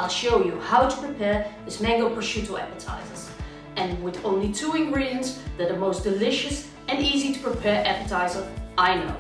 I'll show you how to prepare this mango prosciutto appetizers. And with only 2 ingredients, they're the most delicious and easy to prepare appetizer I know.